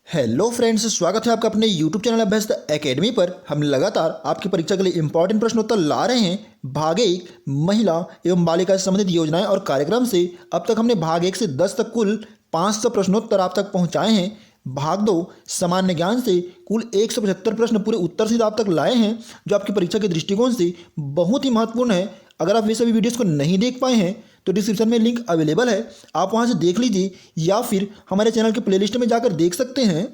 Hello friends, स्वागत है आपका अपने यूट्यूब चैनल अभ्यस्त एकेडमी पर। हम लगातार आपकी परीक्षा के लिए इंपॉर्टेंट प्रश्न उत्तर ला रहे हैं। भाग 1 महिला एवं बालिका से संबंधित योजनाएं और कार्यक्रम से अब तक हमने भाग 1 से 10 तक कुल 500 प्रश्नोत्तर आप तक पहुंचाए हैं। भाग 2 सामान्य ज्ञान से कुल 175 प्रश्न पूरे उत्तर सहित आप तक लाए हैं, जो आपकी परीक्षा के दृष्टिकोण से बहुत ही महत्वपूर्ण है। अगर आप वे सभी वीडियोस को नहीं देख पाए हैं तो डिस्क्रिप्शन में लिंक अवेलेबल है, आप वहां से देख लीजिए या फिर हमारे चैनल के प्लेलिस्ट में जाकर देख सकते हैं।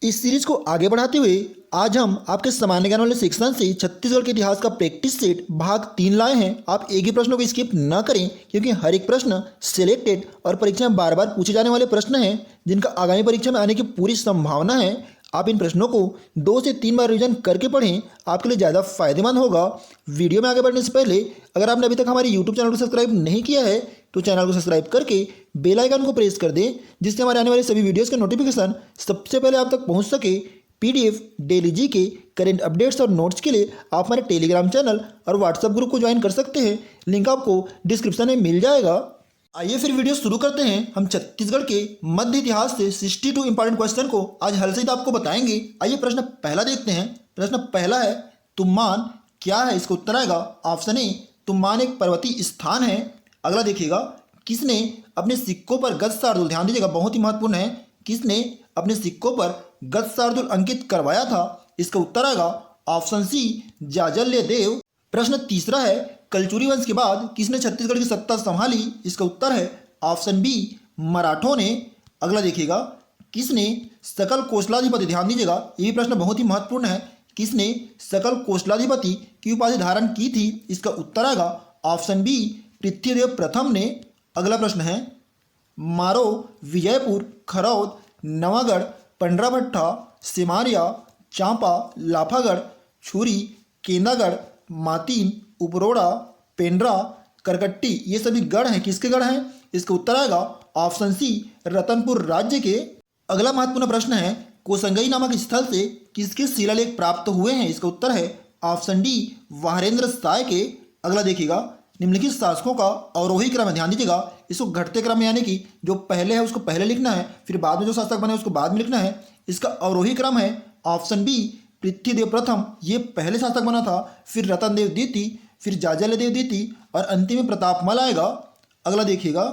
इस सीरीज को आगे बढ़ाते हुए आज हम आपके सामान्य ज्ञान वाले सेक्शन से छत्तीसगढ़ के इतिहास का प्रैक्टिस सेट भाग 3 लाए हैं। आप एक ही प्रश्नों को स्किप न करें, क्योंकि हर एक प्रश्न सिलेक्टेड और परीक्षा में बार बार पूछे जाने वाले प्रश्न हैं, जिनका आगामी परीक्षा में आने की पूरी संभावना है। आप इन प्रश्नों को 2 से 3 बार रिवीजन करके पढ़ें, आपके लिए ज़्यादा फायदेमंद होगा। वीडियो में आगे बढ़ने से पहले अगर आपने अभी तक हमारे यूट्यूब चैनल को सब्सक्राइब नहीं किया है तो चैनल को सब्सक्राइब करके बेल आइकन को प्रेस कर दें, जिससे हमारे आने वाले सभी वीडियोस का नोटिफिकेशन सबसे पहले आप तक पहुंच सके। पीडीएफ, डेली जी के, करेंट अपडेट्स और नोट्स के लिए आप हमारे टेलीग्राम चैनल और व्हाट्सएप ग्रुप को ज्वाइन कर सकते हैं। लिंक आपको डिस्क्रिप्शन में मिल जाएगा। आइए फिर वीडियो शुरू करते हैं। हम छत्तीसगढ़ के मध्य इतिहास से 62 इंपॉर्टेंट क्वेश्चन को आज हल सहित आपको बताएंगे। आइए प्रश्न पहला देखते हैं। प्रश्न पहला है, तुम्मान क्या है? इसका उत्तर आएगा ऑप्शन ए, तुम्मान एक पर्वतीय स्थान है। अगला देखिएगा, किसने अपने सिक्कों पर गज शार्दूल, ध्यान दीजिएगा बहुत ही महत्वपूर्ण है, किसने अपने सिक्कों पर गज शार्दूल अंकित करवाया था? इसका उत्तर आएगा ऑप्शन सी, जाजल्य देव। प्रश्न तीसरा है, कलचुरी वंश के बाद किसने छत्तीसगढ़ की सत्ता संभाली? इसका उत्तर है ऑप्शन बी, मराठों ने। अगला देखिएगा, किसने सकल कोशलाधिपति, ध्यान दीजिएगा ये भी प्रश्न बहुत ही महत्वपूर्ण है, किसने सकल कोशलाधिपति की उपाधि धारण की थी? इसका उत्तर आएगा ऑप्शन बी, पृथ्वीदेव प्रथम ने। अगला प्रश्न है, मारो, विजयपुर, खरौद, नवागढ़, पंडराभट्टा, सिमारिया, चांपा, लाफागढ़, छुरी, केंदागढ़, मातीन, उपरोड़ा, पेंड्रा, करकट्टी, ये सभी गढ़ हैं, किसके गढ़ हैं? इसका उत्तर आएगा ऑप्शन सी, रतनपुर राज्य के। अगला महत्वपूर्ण प्रश्न है, कोसंगई नामक स्थल से किसके शिलालेख प्राप्त हुए हैं? इसका उत्तर है ऑप्शन डी, वाहरेंद्र साय के। अगला देखिएगा, निम्नलिखित शासकों का अवरोही क्रम है, ध्यान दीजिएगा इसको घटते क्रम में, यानी कि जो पहले है उसको पहले लिखना है, फिर बाद में जो शासक बने उसको बाद में लिखना है। इसका अवरोही क्रम है ऑप्शन बी, पृथ्वीदेव प्रथम, ये पहले शासक बना था, फिर रतनदेव द्वितीय, फिर जाजल्यदेव द्वितीय और अंतिम में प्रतापमल आएगा। अगला देखिएगा,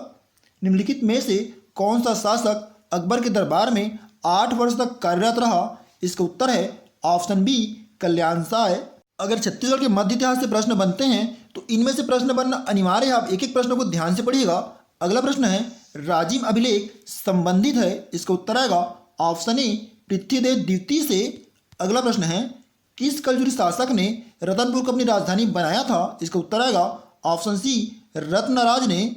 निम्नलिखित में से कौन सा शासक अकबर के दरबार में 8 वर्ष तक कार्यरत रहा? इसका उत्तर है ऑप्शन बी, कल्याण साय। अगर छत्तीसगढ़ के मध्य इतिहास से प्रश्न बनते हैं तो इनमें से प्रश्न बनना अनिवार्य है, आप एक एक प्रश्न को ध्यान से पढ़िएगा। अगला प्रश्न है, राजिम अभिलेख संबंधित है? इसका उत्तर आएगा ऑप्शन ए, पृथ्वीदेव द्वितीय से। अगला प्रश्न है, किस कलजुरी शासक ने रतनपुर को अपनी राजधानी बनाया था? इसका उत्तर आएगा ऑप्शन सी, रत्नराज ने।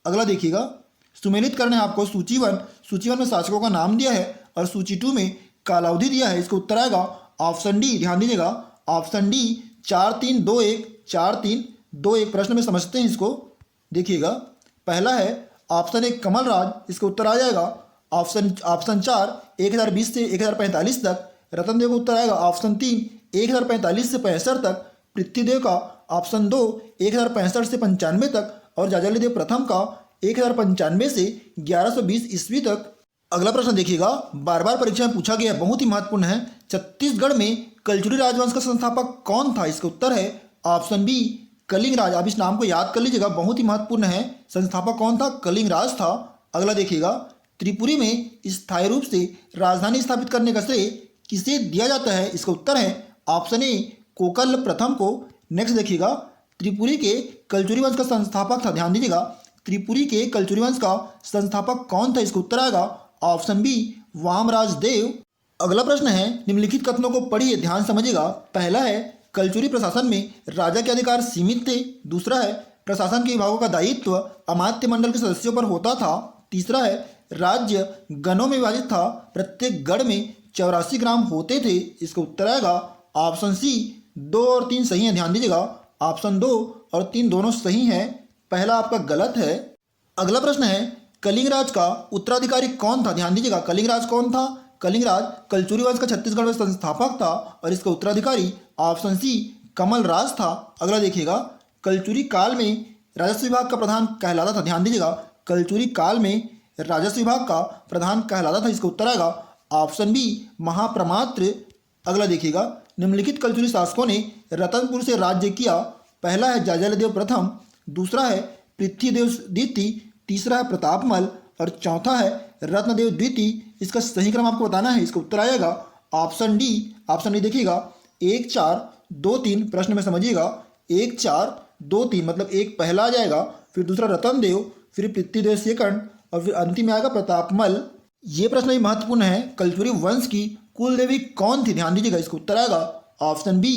अगला देखिएगा, सुमेलित करना है आपको सूची 1, सूची 1 में शासकों का नाम दिया है और सूची 2 में कालावधि दिया है। इसका उत्तर आएगा ऑप्शन डी, ध्यान दीजिएगा ऑप्शन डी, 4-3-2-1, 4-3-2-1। प्रश्न में समझते हैं इसको, देखिएगा। पहला है ऑप्शन ए, कमलराज, इसका उत्तर आ जाएगा ऑप्शन 4, 1020 से 1045 तक। रतनदेव का उत्तर आएगा ऑप्शन 3, 1045 से 65 तक। पृथ्वीदेव का ऑप्शन 2, 1065 से 95 तक। और जाजल्यदेव प्रथम का 1095 से 1120 ईस्वी तक। अगला प्रश्न देखिएगा, बार बार परीक्षा में पूछा गया, बहुत ही महत्वपूर्ण है, छत्तीसगढ़ में कलचुरी राजवंश का संस्थापक कौन था? इसका उत्तर है ऑप्शन बी, कलिंग राज। आप इस नाम को याद कर लीजिएगा, बहुत ही महत्वपूर्ण है। संस्थापक कौन था? कलिंग राज था। अगला देखिएगा, त्रिपुरी में स्थायी रूप से राजधानी स्थापित करने का श्रेय किसे दिया जाता है? इसका उत्तर है ऑप्शन ए, कोकल प्रथम को। नेक्स्ट देखिएगा, त्रिपुरी के कलचुरी वंश का संस्थापक था, ध्यान दीजिएगा त्रिपुरी के कलचुरी वंश का संस्थापक कौन था? इसका उत्तर आएगा ऑप्शन बी, वामराज देव। अगला प्रश्न है, निम्नलिखित कथनों को पढ़िए, ध्यान समझिएगा। पहला है, कलचुरी प्रशासन में राजा के अधिकार सीमित थे। दूसरा है, प्रशासन के विभागों का दायित्व अमात्य मंडल के सदस्यों पर होता था। तीसरा है, राज्य गणों में विभाजित था, प्रत्येक गढ़ में 84 ग्राम होते थे। इसका उत्तर आएगा ऑप्शन सी, 2 और 3 सही है, ध्यान दीजिएगा ऑप्शन 2 और 3 दोनों सही हैं, पहला आपका गलत है। अगला प्रश्न है, कलिंगराज का उत्तराधिकारी कौन था? ध्यान दीजिएगा कलिंगराज कौन था? कलिंगराज कलचुरी वंश का छत्तीसगढ़ में संस्थापक था और इसका उत्तराधिकारी ऑप्शन सी, कमल राज था। अगला देखिएगा, कलचुरी काल में राजस्व विभाग का प्रधान कहलाता था, ध्यान दीजिएगा कलचुरी काल में राजस्व विभाग का प्रधान कहलाता था। इसका उत्तर आएगा ऑप्शन बी महाप्रमात्र। अगला देखिएगा, निम्नलिखित कलचुरी शासकों ने रतनपुर से राज्य किया। पहला है जाजलदेव प्रथम, दूसरा है पृथ्वीदेव द्वितीय, तीसरा है प्रतापमल और चौथा है रत्नदेव द्वितीय। इसका सही क्रम आपको बताना है। इसका उत्तर आएगा ऑप्शन डी। ऑप्शन डी देखिएगा 1 4 2 3। प्रश्न में समझिएगा 1 4 2 3 मतलब एक पहला आ जाएगा, फिर दूसरा रतनदेव, फिर पृथ्वीदेव सेकंड और फिर अंतिम में आएगा प्रतापमल। ये प्रश्न भी महत्वपूर्ण है। कलचुरी वंश की कुल देवी कौन थी? ध्यान दीजिएगा। इसका उत्तर आएगा ऑप्शन बी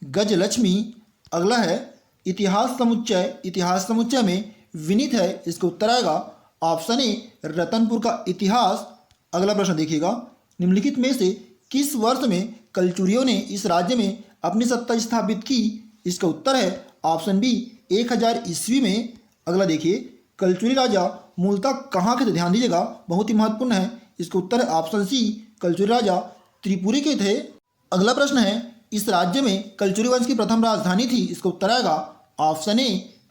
गजलक्ष्मी। अगला है इतिहास समुच्चय। इतिहास समुच्चय में विनीत है। इसका उत्तर आएगा ऑप्शन ए रतनपुर का इतिहास। अगला प्रश्न देखिएगा, निम्नलिखित में से किस वर्ष में कलचुरियों ने इस राज्य में अपनी सत्ता स्थापित की? इसका उत्तर है ऑप्शन बी 1000 ईस्वी में। अगला देखिए, कलचुरी राजा मूलतः कहाँ के थे? ध्यान दीजिएगा, बहुत ही महत्वपूर्ण है। इसका उत्तर है ऑप्शन सी कलचुरी राजा त्रिपुरी के थे। अगला प्रश्न है, इस राज्य में कलचुरी वंश की प्रथम राजधानी थी। इसका उत्तर आएगा ऑप्शन ए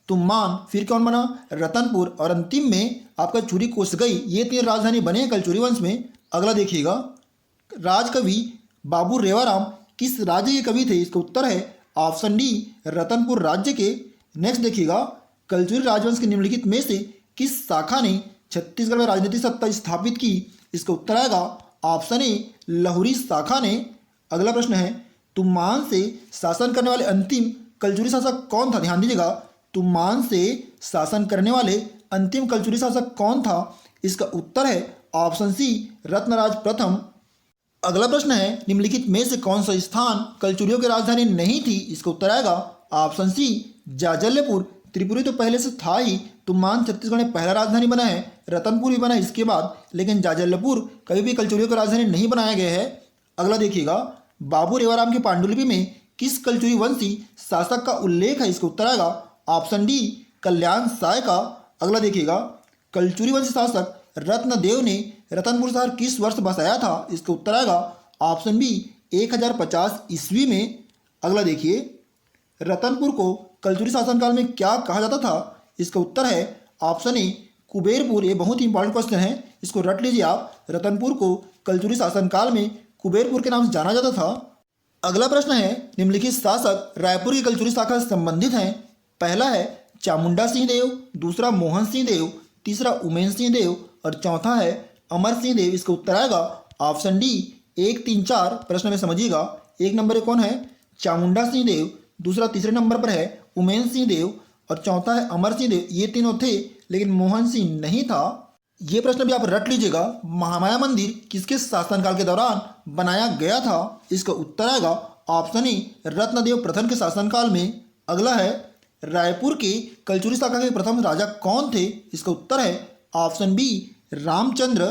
तुम्मान। फिर कौन बना? रतनपुर। और अंतिम में आपका चूरी कोसगई। ये 3 राजधानी बने हैं कलचुरी वंश में। अगला देखिएगा, राजकवि बाबू रेवाराम किस राज्य के कवि थे? इसका उत्तर है ऑप्शन डी रतनपुर राज्य के। नेक्स्ट देखिएगा, कलचुरी राजवंश के निम्नलिखित में से किस शाखा ने छत्तीसगढ़ में राजनीतिक सत्ता स्थापित की? इसका उत्तर आएगा ऑप्शन ए लहुरी शाखा ने। अगला प्रश्न है, तुम्मान से शासन करने वाले अंतिम कलचुरी शासक कौन था? ध्यान दीजिएगा, तुम्मान से शासन करने वाले अंतिम कलचुरी शासक कौन था? इसका उत्तर है ऑप्शन सी रत्नराज प्रथम। अगला प्रश्न है, निम्नलिखित में से कौन सा स्थान कलचुरियों की राजधानी नहीं थी? इसका उत्तर आएगा ऑप्शन सी जाजल्यपुर। त्रिपुरी तो पहले से था ही। तुम्मान छत्तीसगढ़ में पहला राजधानी बना है, रतनपुर भी बना इसके बाद, लेकिन जाजल्यपुर कभी भी कलचुरियों की राजधानी नहीं बनाया गया है। अगला देखिएगा, बाबू रेवाराम की पांडुलिपि में किस कलचुरी वंशी शासक का उल्लेख है? इसका उत्तर आएगा ऑप्शन डी कल्याण साय का। अगला देखिएगा, कलचुरी वंश शासक रत्नदेव ने रतनपुर शहर किस वर्ष बसाया था? इसका उत्तर आएगा ऑप्शन बी 1050 ईस्वी में। अगला देखिए, रतनपुर को कलचुरी शासनकाल में क्या कहा जाता था? इसका उत्तर है ऑप्शन ए कुबेरपुर। ये बहुत ही इंपॉर्टेंट क्वेश्चन है, इसको रट लीजिए आप। रतनपुर को कलचुरी शासनकाल में कुबेरपुर के नाम से जाना जाता था। अगला प्रश्न है, निम्नलिखित शासक रायपुर की कलचुरी शाखा से संबंधित हैं। पहला है चामुंडा सिंह देव, दूसरा मोहन सिंह देव, तीसरा उमेन सिंह देव और चौथा है अमर सिंह देव। इसका उत्तर आएगा ऑप्शन डी 1 3 4। प्रश्न में समझिएगा, 1 नंबर पर कौन है? चामुंडा सिंह देव, दूसरा तीसरे नंबर पर है उमेन सिंह देव और चौथा है अमर सिंह देव। ये तीनों थे, लेकिन मोहन सिंह नहीं था। ये प्रश्न भी आप रट लीजिएगा, महामाया मंदिर किसके शासनकाल के दौरान बनाया गया था? इसका उत्तर आएगा ऑप्शन ए रत्नदेव प्रथम के शासनकाल में। अगला है, रायपुर के कलचुरी शाखा के प्रथम राजा कौन थे? इसका उत्तर है ऑप्शन बी रामचंद्र।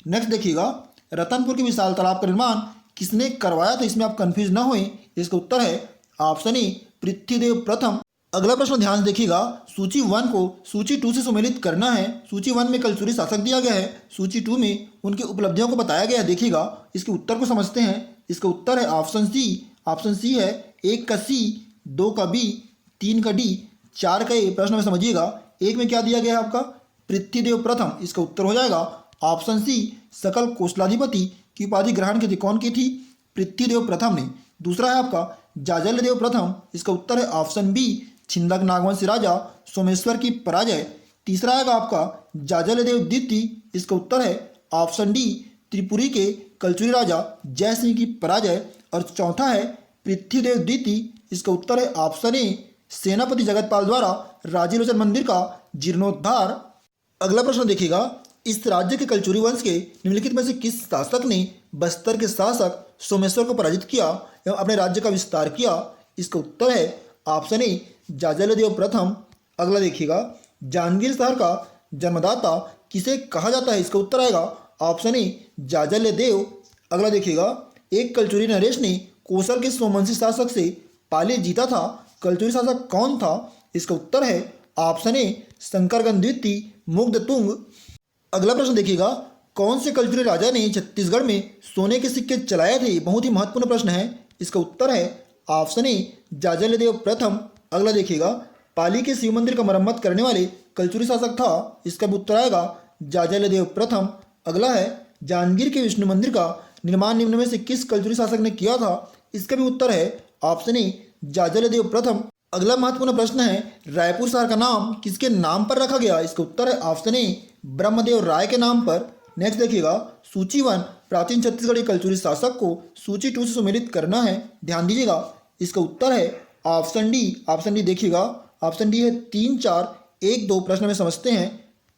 नेक्स्ट देखिएगा, रतनपुर के विशाल तालाब का निर्माण किसने करवाया था? इसमें आप कंफ्यूज ना होए। इसका उत्तर है ऑप्शन ए पृथ्वीदेव प्रथम। अगला प्रश्न ध्यान से देखिएगा, सूची 1 को सूची 2 से सुमेलित करना है। सूची 1 में कलचुरी शासक दिया गया है, सूची 2 में उनकी उपलब्धियों को बताया गया है। देखिएगा, इसके उत्तर को समझते हैं। इसका उत्तर है ऑप्शन सी। ऑप्शन सी है 1 का सी, 2 का बी, 3 का डी, 4 का ए। प्रश्न में समझिएगा, 1 में क्या दिया गया है आपका? पृथ्वीदेव प्रथम। इसका उत्तर हो जाएगा ऑप्शन सी सकल कोशलाधिपति की उपाधि ग्रहण की थी। कौन की थी? पृथ्वीदेव प्रथम ने। दूसरा है आपका जाजल्यदेव प्रथम। इसका उत्तर है ऑप्शन बी छिंदक नागवंशी राजा सोमेश्वर की पराजय। तीसरा आएगा आपका जाजल्यदेव द्वितीय। इसका उत्तर है ऑप्शन डी त्रिपुरी के कलचुरी राजा जय सिंह की पराजय। और चौथा है पृथ्वीदेव द्वितीय। इसका उत्तर है ऑप्शन ए सेनापति जगतपाल द्वारा राजीलोचन मंदिर का जीर्णोद्धार। अगला प्रश्न देखिएगा, इस राज्य के कलचुरी वंश के निम्नलिखित में से किस शासक ने बस्तर के शासक सोमेश्वर को पराजित किया एवं अपने राज्य का विस्तार किया? इसका उत्तर है ऑप्शन ए जाजल्यदेव प्रथम। अगला देखिएगा, जांजगीर शहर का जन्मदाता किसे कहा जाता है? इसका उत्तर आएगा ऑप्शन ए जाजल्यदेव। अगला देखिएगा, एक कलचुरी नरेश ने कोसल के सोमवंशी शासक से पाली जीता था। कलचुरी शासक कौन था? इसका उत्तर है ऑप्शन ए शंकरगण द्वितीय मुग्धतुंग। अगला प्रश्न देखिएगा, कौन से कलचुरी राजा ने छत्तीसगढ़ में सोने के सिक्के चलाए थे? बहुत ही महत्वपूर्ण प्रश्न है। इसका उत्तर है ऑप्शन ए जाजल्यदेव प्रथम। अगला देखिएगा, पाली के शिव मंदिर का मरम्मत करने वाले कलचुरी शासक था। इसका भी उत्तर आएगा जाजल्यदेव प्रथम। अगला है, जांजगीर के विष्णु मंदिर का निर्माण निम्न में से किस कलचुरी शासक ने किया था? इसका भी उत्तर है ऑप्शन ए जाजलदेव प्रथम। अगला महत्वपूर्ण प्रश्न है, रायपुर शहर का नाम किसके नाम पर रखा गया? इसका उत्तर है ऑप्शन ए ब्रह्मदेव राय के नाम पर। नेक्स्ट देखिएगा, सूची 1 प्राचीन छत्तीसगढ़ी कलचुरी शासक को सूची 2 से सम्मिलित करना है, ध्यान दीजिएगा। इसका उत्तर है ऑप्शन डी। ऑप्शन डी देखिएगा, ऑप्शन डी है 3, 4, 1, 2। प्रश्न में समझते हैं।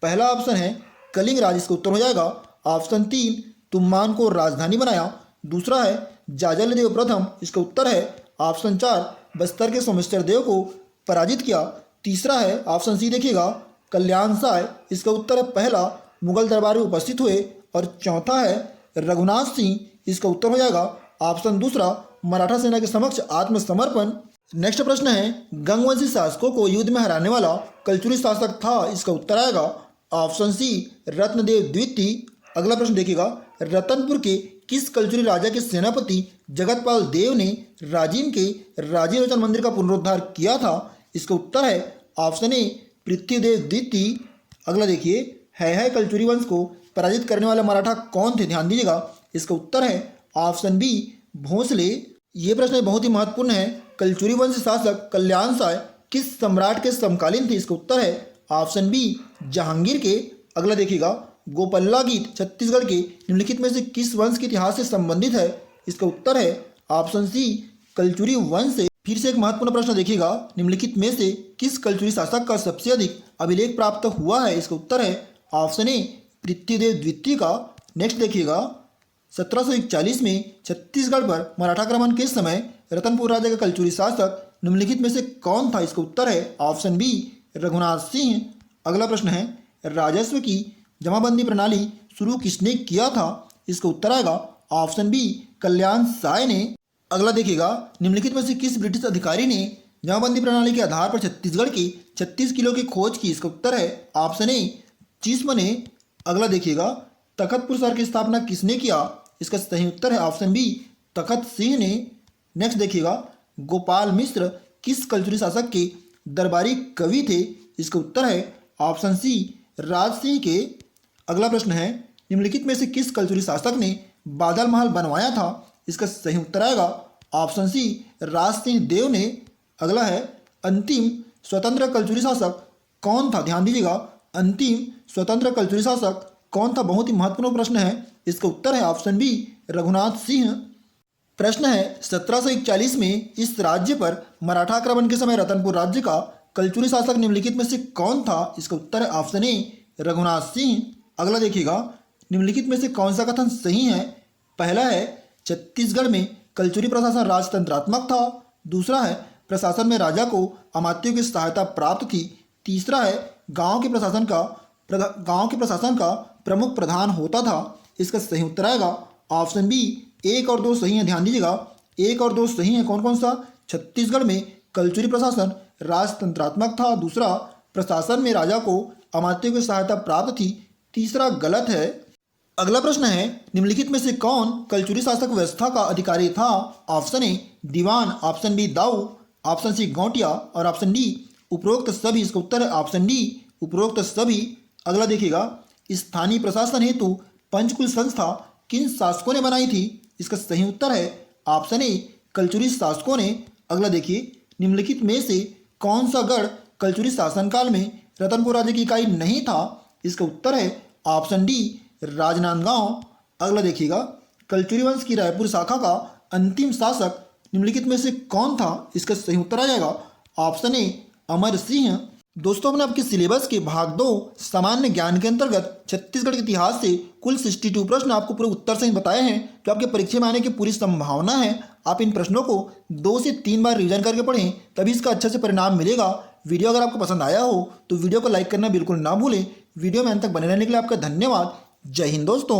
पहला ऑप्शन है कलिंग राज, इसका उत्तर हो जाएगा ऑप्शन 3 तुम्मान को राजधानी बनाया। दूसरा है जाजलदेव प्रथम, इसका उत्तर है ऑप्शन 4 बस्तर के सोमेश्वर देव को पराजित किया। तीसरा है ऑप्शन सी देखिएगा कल्याण साय, इसका उत्तर है पहला मुगल दरबार में उपस्थित हुए। और चौथा है रघुनाथ सिंह, इसका उत्तर हो जाएगा ऑप्शन दूसरा मराठा सेना के समक्ष आत्मसमर्पण। नेक्स्ट प्रश्न है, गंगवंशी शासकों को युद्ध में हराने वाला कलचुरी शासक था? इसका उत्तर आएगा ऑप्शन सी रत्नदेव द्वितीय। अगला प्रश्न देखिएगा, रतनपुर के किस कलचुरी राजा के सेनापति जगतपाल देव ने राजिम के राजीलोचन मंदिर का पुनरुद्धार किया था? इसका उत्तर है ऑप्शन ए पृथ्वीदेव द्वितीय। अगला देखिए, है कलचुरी वंश को पराजित करने वाले मराठा कौन थे? ध्यान दीजिएगा। इसका उत्तर है ऑप्शन बी भोसले। ये प्रश्न बहुत ही महत्वपूर्ण है। कलचुरी वंश शासक कल्याण साय किस सम्राट के समकालीन थे? इसका उत्तर है ऑप्शन बी जहांगीर के। अगला देखिएगा, गोपल्ला गीत छत्तीसगढ़ के निम्नलिखित में से किस वंश के इतिहास से संबंधित है? इसका उत्तर है ऑप्शन सी कलचुरी वंश से। फिर से एक महत्वपूर्ण प्रश्न देखिएगा, निम्नलिखित में से किस कलचुरी शासक का सबसे अधिक अभिलेख प्राप्त हुआ है? इसका उत्तर है ऑप्शन ए पृथ्वीदेव द्वितीय का। नेक्स्ट देखिएगा, 1741 में छत्तीसगढ़ पर मराठा आक्रमण के समय रतनपुर राज्य का कलचुरी शासक निम्नलिखित में से कौन था? इसका उत्तर है ऑप्शन बी रघुनाथ सिंह। अगला प्रश्न है, राजस्व की जमाबंदी प्रणाली शुरू किसने किया था? इसका उत्तर आएगा ऑप्शन बी कल्याण साय ने। अगला देखिएगा, निम्नलिखित में से किस ब्रिटिश अधिकारी ने जमाबंदी प्रणाली के आधार पर छत्तीसगढ़ की 36 किलो की खोज की? इसका उत्तर है ऑप्शन ए चिस्म ने। अगला देखिएगा, तखतपुर शहर की स्थापना किसने किया? इसका सही उत्तर है ऑप्शन बी तखत सिंह ने। नेक्स्ट देखिएगा, गोपाल मिश्र किस कलचुरी शासक के दरबारी कवि थे? इसका उत्तर है ऑप्शन सी राज सिंह के। अगला प्रश्न है, निम्नलिखित में से किस कलचुरी शासक ने बादल महल बनवाया था? इसका सही उत्तर आएगा ऑप्शन सी राज सिंह देव ने। अगला है, अंतिम स्वतंत्र कलचुरी शासक कौन था? ध्यान दीजिएगा, अंतिम स्वतंत्र कलचुरी शासक कौन था? बहुत ही महत्वपूर्ण प्रश्न है। इसका उत्तर है ऑप्शन बी रघुनाथ सिंह। प्रश्न है, 1741 में इस राज्य पर मराठा आक्रमण के समय रतनपुर राज्य का कलचुरी शासक निम्नलिखित में से कौन था? इसका उत्तर है ऑप्शन ए रघुनाथ सिंह। अगला देखिएगा, निम्नलिखित में से कौन सा कथन सही है? पहला है छत्तीसगढ़ में कलचुरी प्रशासन राजतंत्रात्मक था। दूसरा है प्रशासन में राजा को अमात्यों की सहायता प्राप्त थी। तीसरा है गांव के प्रशासन का प्रमुख प्रधान होता था। इसका सही उत्तर आएगा ऑप्शन बी 1 और 2 सही है। ध्यान दीजिएगा, 1 और 2 सही है। कौन कौन सा? छत्तीसगढ़ में कलचुरी प्रशासन राजतंत्रात्मक था। दूसरा, प्रशासन में राजा को अमात्यों की सहायता प्राप्त थी। तीसरा गलत है। अगला प्रश्न है, निम्नलिखित में से कौन कलचुरी शासक व्यवस्था का अधिकारी था? ऑप्शन ए दीवान, ऑप्शन बी दाऊ, ऑप्शन सी गौटिया और ऑप्शन डी उपरोक्त सभी। इसका उत्तर है ऑप्शन डी उपरोक्त सभी। अगला देखिएगा, स्थानीय प्रशासन हेतु पंचकुल संस्था किन शासकों ने बनाई थी? इसका सही उत्तर है ऑप्शन ए कलचुरी शासकों ने। अगला देखिए, निम्नलिखित में से कौन सा गढ़ कलचुरी शासनकाल में रतनपुर राज्य की इकाई नहीं था? इसका उत्तर है ऑप्शन डी राजनांदगांव। अगला देखिएगा, कलचुरी वंश की रायपुर शाखा का अंतिम शासक निम्नलिखित में से कौन था? इसका सही उत्तर आ जाएगा ऑप्शन ए अमर सिंह। दोस्तों, हमने आपके सिलेबस के भाग 2 सामान्य ज्ञान के अंतर्गत छत्तीसगढ़ के इतिहास से कुल 62 प्रश्न आपको पूरे उत्तर सहित बताए हैं, जो आपके परीक्षा में आने की पूरी संभावना है। आप इन प्रश्नों को 2 से 3 बार रिवीजन करके पढ़ें, तभी इसका अच्छे से परिणाम मिलेगा। वीडियो अगर आपको पसंद आया हो तो वीडियो को लाइक करना बिल्कुल ना भूलें। वीडियो में अंत तक बने रहने के लिए आपका धन्यवाद। जय हिंद दोस्तों।